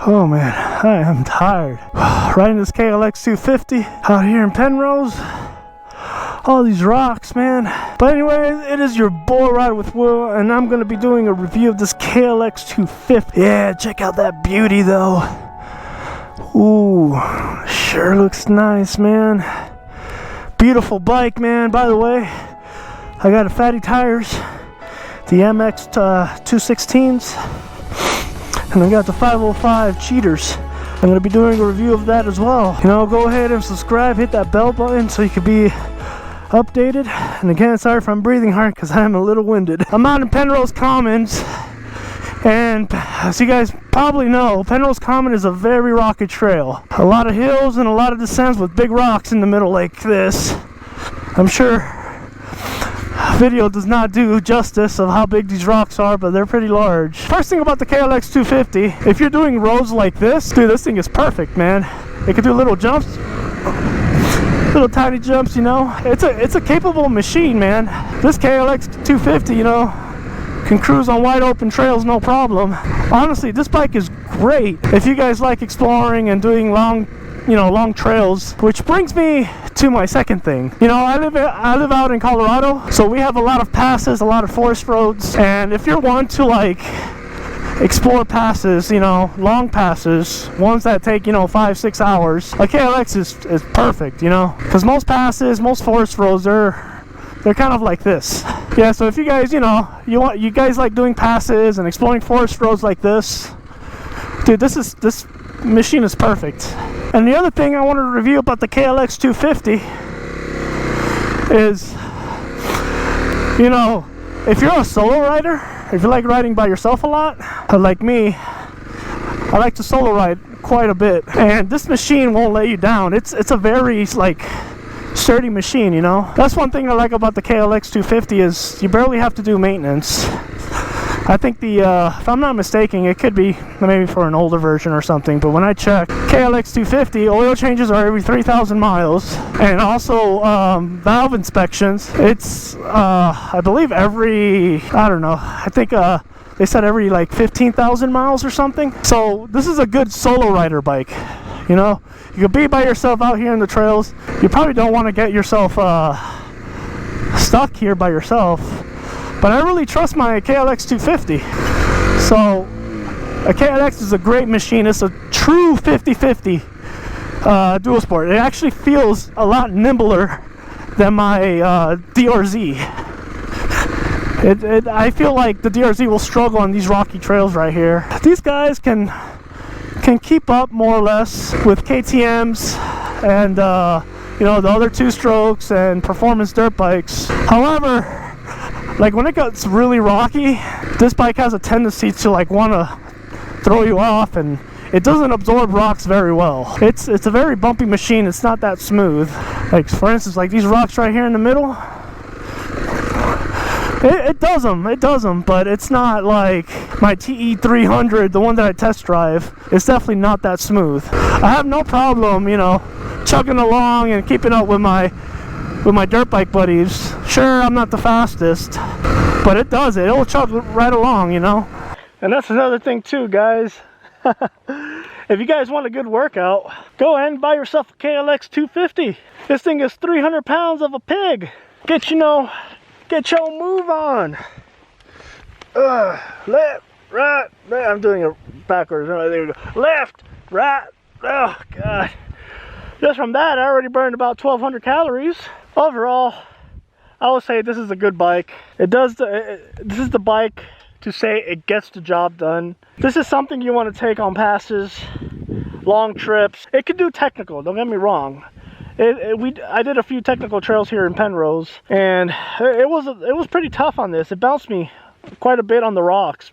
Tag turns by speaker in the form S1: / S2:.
S1: Oh man, I am tired. Riding this KLX250 out here in Penrose. All these rocks, man. But anyway, it is your boy Ride with Will, and I'm gonna be doing a review of this KLX250. Yeah, check out that beauty though. Ooh, sure looks nice, man. Beautiful bike, man. By the way, I got a fatty tires, the MX 216s, and I got the 505 cheaters. I'm going to be doing a review of that as well. You know, go ahead and subscribe, hit that bell button so you can be updated. And again, sorry if I'm breathing hard because I'm a little winded. I'm out in Penrose Commons, and as you guys probably know, Penrose Common is a very rocky trail. A lot of hills and a lot of descents with big rocks in the middle like this. I'm sure video does not do justice of how big these rocks are, but they're pretty large. First thing about the KLX250, if you're doing roads like this, dude, this thing is perfect, man. It can do little jumps, little tiny jumps, you know. It's a capable machine, man. This KLX250, you know, can cruise on wide open trails no problem. Honestly, this bike is great if you guys like exploring and doing long trails, which brings me to my second thing. You know, I live out in Colorado, so we have a lot of passes, a lot of forest roads, and if you're one to like explore passes, you know, long passes, ones that take, you know, 5-6 hours, a KLX is perfect, you know, because most passes, most forest roads, they're kind of like this. Yeah, so if you guys, you know, you guys like doing passes and exploring forest roads like this, dude, this machine is perfect. And the other thing I wanted to review about the KLX250 is, you know, if you're a solo rider, if you like riding by yourself a lot, like me, I like to solo ride quite a bit, and this machine won't let you down. It's a very like sturdy machine, you know. That's one thing I like about the KLX250 is you barely have to do maintenance. I think if I'm not mistaken, it could be maybe for an older version or something, but when I check, KLX250 oil changes are every 3,000 miles, and also valve inspections, it's I believe every, I don't know, I think they said every like 15,000 miles or something. So this is a good solo rider bike, you know. You can be by yourself out here in the trails. You probably don't want to get yourself stuck here by yourself. But I really trust my KLX250. So a KLX is a great machine. It's a true 50-50 dual sport. It actually feels a lot nimbler than my DRZ. I feel like the DRZ will struggle on these rocky trails right here. These guys can keep up more or less with KTM's and you know, the other two-strokes and performance dirt bikes. However, like when it gets really rocky, this bike has a tendency to like want to throw you off, and it doesn't absorb rocks very well. It's a very bumpy machine. It's not that smooth. Like for instance, like these rocks right here in the middle, it does them, but it's not like my TE300, the one that I test drive. It's definitely not that smooth. I have no problem, you know, chugging along and keeping up with my dirt bike buddies. Sure, I'm not the fastest, but it does it. It'll chug right along, you know. And that's another thing too, guys. If you guys want a good workout, go ahead and buy yourself a KLX250. This thing is 300 pounds of a pig. Get your move on. Left, right. I'm doing it backwards. There we go. Left, right. Oh God. Just from that, I already burned about 1,200 calories. Overall, I would say this is a good bike. This is the bike to say it gets the job done. This is something you want to take on passes, long trips. It could do technical, don't get me wrong. I did a few technical trails here in Penrose, and it was pretty tough on this. It bounced me quite a bit on the rocks,